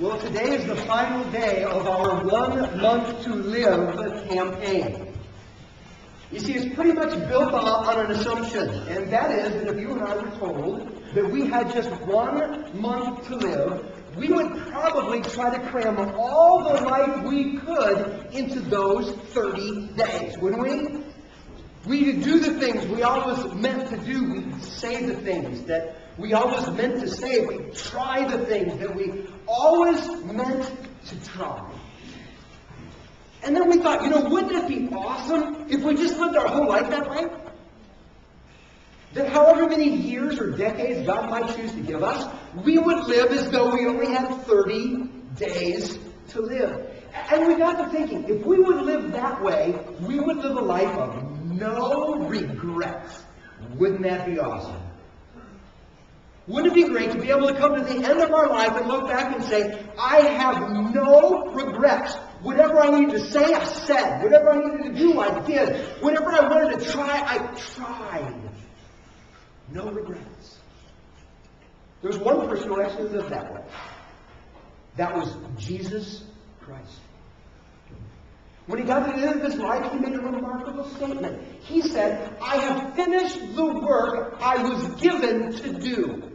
Well, today is the final day of our 1 month to live campaign. You see, it's pretty much built on an assumption, and that is that if you and I were told that we had just 1 month to live, we would probably try to cram all the life we could into those 30 days, wouldn't we? We'd do the things we always meant to do. We'd say the things that we always meant to say. We'd try the things that we always meant to try. And then we thought, wouldn't it be awesome if we just lived our whole life that way? That however many years or decades God might choose to give us, we would live as though we only had 30 days to live. And we got to thinking, if we would live that way, we would live a life of no regrets. Wouldn't that be awesome? Wouldn't it be great to be able to come to the end of our life and look back and say, I have no regrets. Whatever I needed to say, I said. Whatever I needed to do, I did. Whatever I wanted to try, I tried. No regrets. There's one person who actually lived that way. That was Jesus Christ. When he got to the end of his life, he made a remarkable statement. He said, I have finished the work I was given to do.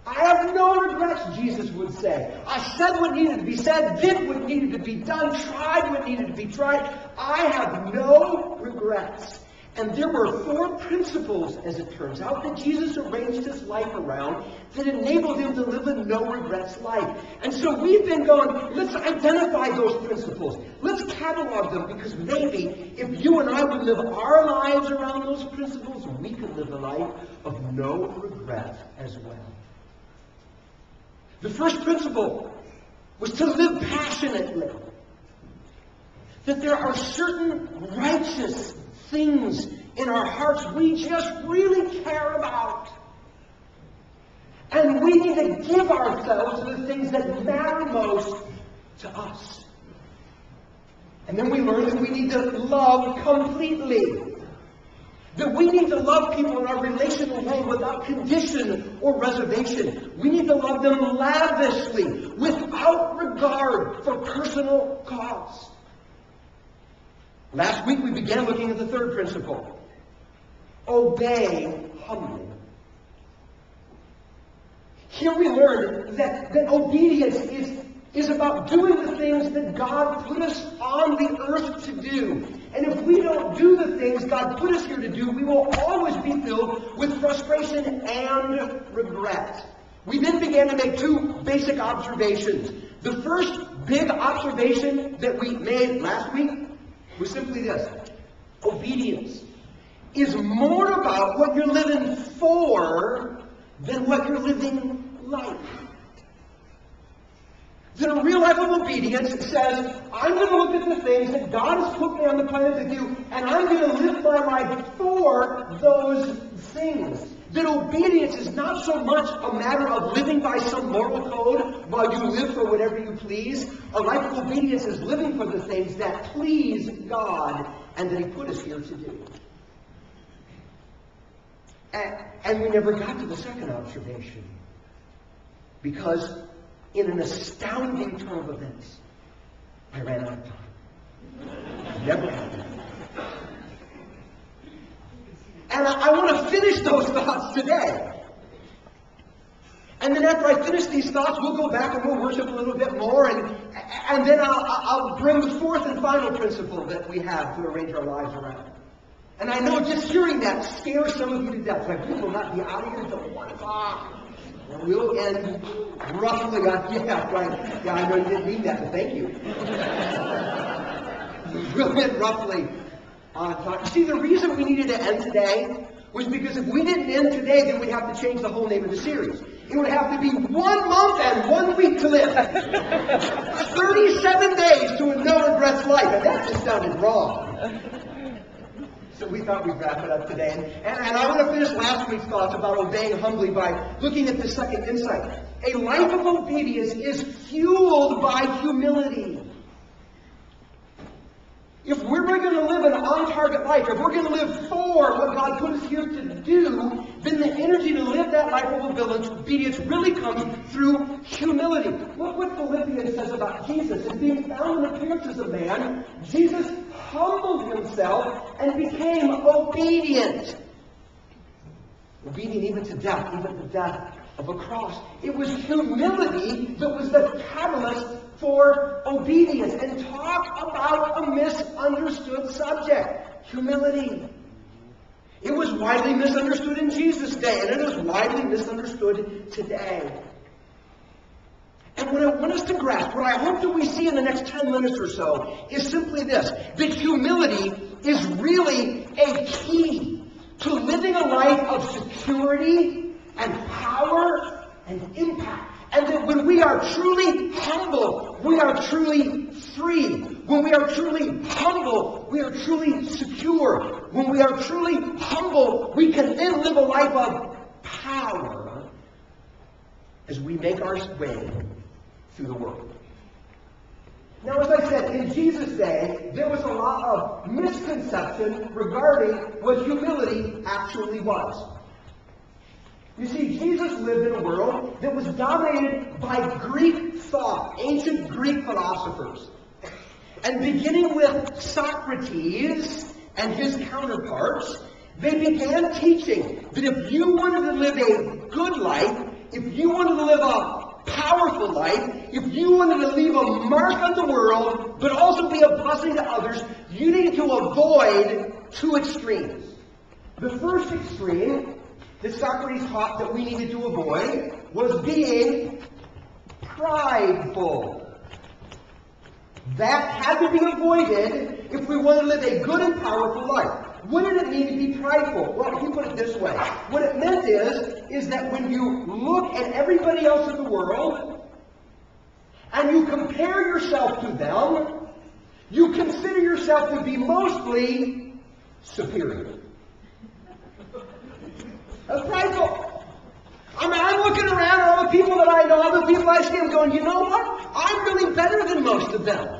I have no regrets, Jesus would say. I said what needed to be said, did what needed to be done, tried what needed to be tried. I have no regrets. And there were 4 principles, as it turns out, that Jesus arranged his life around that enabled him to live a no-regrets life. And so we've been going, let's identify those principles. Let's catalog them, because maybe if you and I would live our lives around those principles, we could live a life of no regret as well. The first principle was to live passionately. That there are certain righteous things in our hearts we just really care about. And we need to give ourselves to the things that matter most to us. And then we learn that we need to love completely. That we need to love people in our relational way without condition or reservation. We need to love them lavishly, without regard for personal cost. Last week we began looking at the third principle. Obey humbly. Here we learn that obedience is about doing the things that God put us on the earth to do. And if we don't do the things God put us here to do, we will always be filled with frustration and regret. We then began to make 2 basic observations. The first big observation that we made last week was simply this. Obedience is more about what you're living for than what you're living like. The real life of obedience says, I'm going to look at the things that God has put me on the planet to do, and I'm going to live my life for those things. That obedience is not so much a matter of living by some moral code while you live for whatever you please. A life of obedience is living for the things that please God and that he put us here to do. And we never got to the second observation. Because in an astounding turn of events, I ran out of time. Never happened. And I want to finish those thoughts today. And then after I finish these thoughts, we'll go back and we'll worship a little bit more. And then I'll bring the fourth and final principle that we have to arrange our lives around. And I know just hearing that scares some of you to death. Like, we will not be out of here until 1 o'clock. We'll end roughly on, yeah, right. Yeah, I know you didn't mean that, but thank you. We'll end roughly on time. You see, the reason we needed to end today was because if we didn't end today, then we'd have to change the whole name of the series. It would have to be 1 month and 1 week to live. 37 days to a no regrets life, and that just sounded wrong. So we thought we'd wrap it up today. And I want to finish last week's thoughts about obeying humbly by looking at the second insight. A life of obedience is fueled by humility. If we're going to live an on-target life, if we're going to live for what God put us here to do, then the energy to live that life of obedience really comes through humility. Look what Philippians says about Jesus. In being found in appearance as a man, Jesus humbled himself and became obedient. Obedient even to death, even the death of a cross. It was humility that was the catalyst for obedience. And talk about a misunderstood subject. Humility. It was widely misunderstood in Jesus' day, and it is widely misunderstood today. And what I want us to grasp, what I hope that we see in the next 10 minutes or so, is simply this: that humility is really a key to living a life of security and power and impact. And that when we are truly humble, we are truly free. When we are truly humble, we are truly secure. When we are truly humble, we can then live a life of power as we make our way through the world. Now, as I said, in Jesus' day, there was a lot of misconception regarding what humility actually was. You see, Jesus lived in a world that was dominated by Greek thought, ancient Greek philosophers. And beginning with Socrates and his counterparts, they began teaching that if you wanted to live a good life, if you wanted to live a powerful life, if you wanted to leave a mark on the world, but also be a blessing to others, you needed to avoid two extremes. The first extreme that Socrates taught that we needed to avoid was being prideful. That had to be avoided if we wanted to live a good and powerful life. What did it mean to be prideful? Well, he put it this way. What it meant is that when you look at everybody else in the world and you compare yourself to them, you consider yourself to be mostly superior. That's prideful. I mean, I'm looking around at all the people that I know, all the people I see, I'm going, you know what? I'm really better than most of them.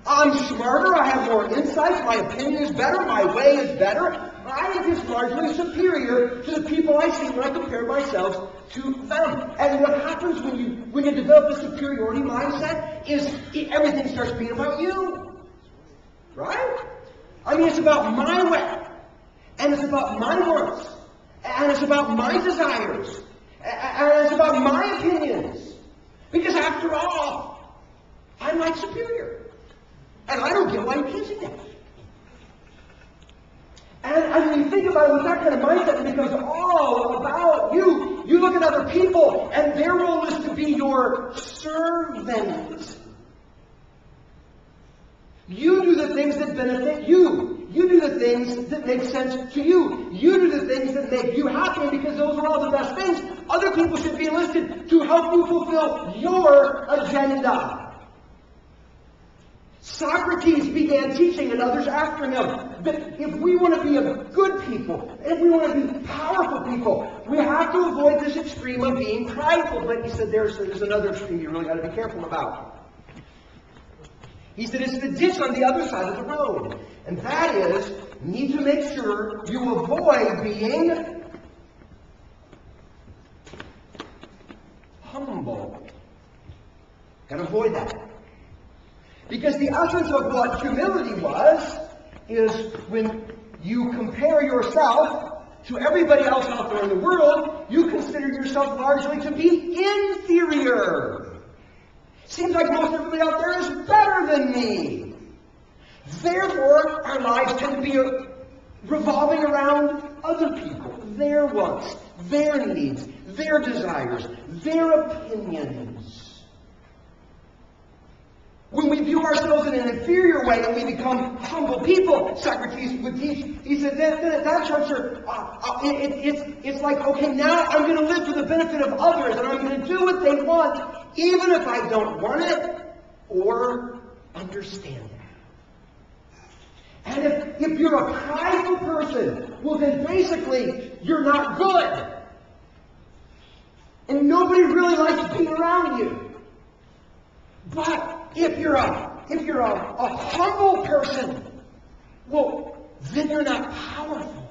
I'm smarter, I have more insights, my opinion is better, my way is better. I am just largely superior to the people I see when I compare myself to them. And what happens when you develop a superiority mindset is everything starts being about you. Right? I mean, it's about my way. And it's about my wants. And it's about my desires. And it's about my opinions. Because after all, I'm like superior. And I don't get why you can't see that. And when you think about it with that kind of mindset, it becomes all about you. You look at other people, and their role is to be your servant. You do the things that benefit you. You do the things that make sense to you. You do the things that make you happy, because those are all the best things. Other people should be enlisted to help you fulfill your agenda. Socrates began teaching, and others after him, that if we want to be a good people, if we want to be powerful people, we have to avoid this extreme of being prideful. But he said there's another extreme you really got to be careful about. He said it's the ditch on the other side of the road. And that is, you need to make sure you avoid being humble. Got to avoid that. Because the essence of what humility is when you compare yourself to everybody else out there in the world, you consider yourself largely to be inferior. Seems like most everybody out there is better than me. Therefore, our lives tend to be revolving around other people, their wants, their needs, their desires, their opinions. When we view ourselves in an inferior way and we become humble people, Socrates would teach, he said, that structure, it's like, okay, now I'm going to live for the benefit of others, and I'm going to do what they want, even if I don't want it or understand it. And if you're a prideful person, well then basically you're not good. And nobody really likes being around you. But if you're a if you're a humble person, well, then you're not powerful.